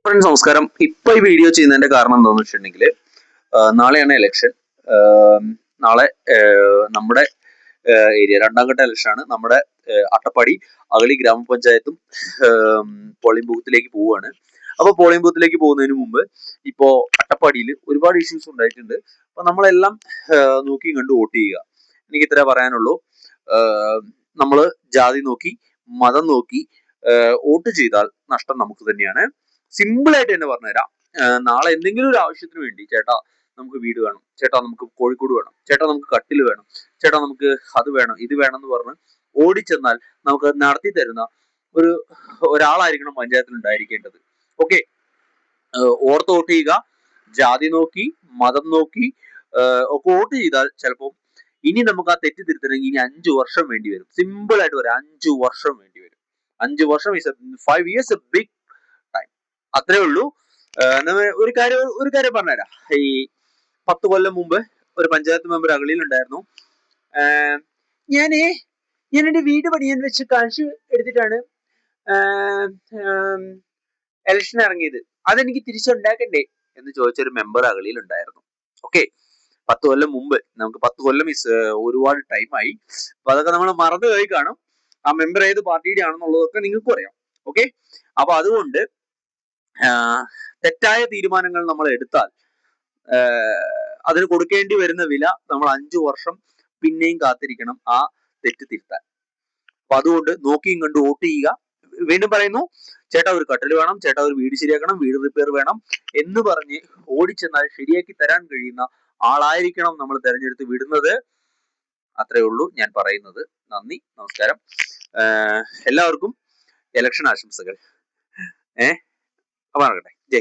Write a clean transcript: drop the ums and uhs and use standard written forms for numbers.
Friends നമസ്കാരം. ഇപ്പൊ ഈ വീഡിയോ ചെയ്യുന്നതിന്റെ കാരണം എന്താണെന്ന് വെച്ചിട്ടുണ്ടെങ്കിൽ നാളെയാണ് ഇലക്ഷൻ. നാളെ നമ്മുടെ ഏരിയ രണ്ടാം ഘട്ട ഇലക്ഷൻ ആണ്. നമ്മുടെ അട്ടപ്പാടി അഗളി ഗ്രാമപഞ്ചായത്തും പോളിംഗ് ബൂത്തിലേക്ക് പോവുകയാണ്. അപ്പൊ പോളിംഗ് ബൂത്തിലേക്ക് പോകുന്നതിന് മുമ്പ് ഇപ്പോ അട്ടപ്പാടിയിൽ ഒരുപാട് ഇഷ്യൂസ് ഉണ്ടായിട്ടുണ്ട്. അപ്പൊ നമ്മളെല്ലാം നോക്കി കണ്ട് വോട്ട് ചെയ്യുക. എനിക്ക് ഇത്രേ പറയാനുള്ളൂ. നമ്മള് ജാതി നോക്കി മതം നോക്കി വോട്ട് ചെയ്താൽ നഷ്ടം നമുക്ക് തന്നെയാണ്. സിമ്പിൾ ആയിട്ട് തന്നെ പറഞ്ഞുതരാം. നാളെ എന്തെങ്കിലും ഒരു ആവശ്യത്തിന് വേണ്ടി ചേട്ടാ നമുക്ക് വീട് വേണം, ചേട്ടാ നമുക്ക് കോഴിക്കോട് വേണം, ചേട്ടാ നമുക്ക് കട്ടിൽ വേണം, ചേട്ടാ നമുക്ക് അത് വേണം ഇത് വേണം എന്ന് പറഞ്ഞ് ഓടിച്ചെന്നാൽ നമുക്ക് നടത്തി തരുന്ന ഒരാളായിരിക്കണം പഞ്ചായത്തിൽ ഉണ്ടായിരിക്കേണ്ടത്. ഓക്കെ, ഓർത്ത് വോട്ട് ചെയ്യുക. ജാതി നോക്കി മതം നോക്കി ഒക്കെ വോട്ട് ചെയ്താൽ ചിലപ്പോൾ ഇനി നമുക്ക് ആ തെറ്റ് തിരുത്തണമെങ്കിൽ ഇനി 5 വർഷം വേണ്ടി വരും. സിമ്പിൾ ആയിട്ട് വരാം, 5 വർഷം വേണ്ടി വരും. 5 വർഷം 5 years എ ബിഗ് ടൈം. അത്രേ ഉള്ളൂ. ഒരു കാര്യം പറഞ്ഞുതരാം. ഈ 10 കൊല്ലം മുമ്പ് ഒരു പഞ്ചായത്ത് മെമ്പർ അഗളിയിൽ ഉണ്ടായിരുന്നു. ഞാൻ എന്റെ വീട് പണിയാൻ വെച്ച് കാശ് എടുത്തിട്ടാണ് ഇലക്ഷൻ ഇറങ്ങിയത്, അതെനിക്ക് തിരിച്ചുണ്ടാക്കണ്ടേ എന്ന് ചോദിച്ചൊരു മെമ്പർ അഗളിയിൽ ഉണ്ടായിരുന്നു. ഓക്കെ, 10 കൊല്ലം മുമ്പ്. നമുക്ക് 10 കൊല്ലം ഒരുപാട് ടൈമായി. അപ്പൊ അതൊക്കെ നമ്മൾ മറന്നു പോയി കാണും. ആ മെമ്പർ ഏത് പാർട്ടിയുടെ ആണെന്നുള്ളതൊക്കെ നിങ്ങൾക്കും അറിയാം. ഓക്കെ, അപ്പൊ അതുകൊണ്ട് തെറ്റായ തീരുമാനങ്ങൾ നമ്മൾ എടുത്താൽ അതിന് കൊടുക്കേണ്ടി വരുന്ന വില നമ്മൾ 5 വർഷം പിന്നെയും കാത്തിരിക്കണം ആ തെറ്റ് തിരുത്താൻ. അപ്പൊ അതുകൊണ്ട് നോക്കിയും കണ്ട് വോട്ട് ചെയ്യുക. വീണ്ടും പറയുന്നു, ചേട്ടാ ഒരു കട്ടിൽ വേണം, ചേട്ടാ ഒരു വീട് ശരിയാക്കണം, വീട് റിപ്പയർ വേണം എന്ന് പറഞ്ഞ് ഓടിച്ചെന്നാൽ ശരിയാക്കി തരാൻ കഴിയുന്ന ആളായിരിക്കണം നമ്മൾ തെരഞ്ഞെടുത്ത് വിടുന്നത്. അത്രേ ഉള്ളൂ ഞാൻ പറയുന്നത്. നന്ദി, നമസ്കാരം. എല്ലാവർക്കും ഇലക്ഷൻ ആശംസകൾ. അപ്പൊ നടക്കട്ടെ. ജയ്.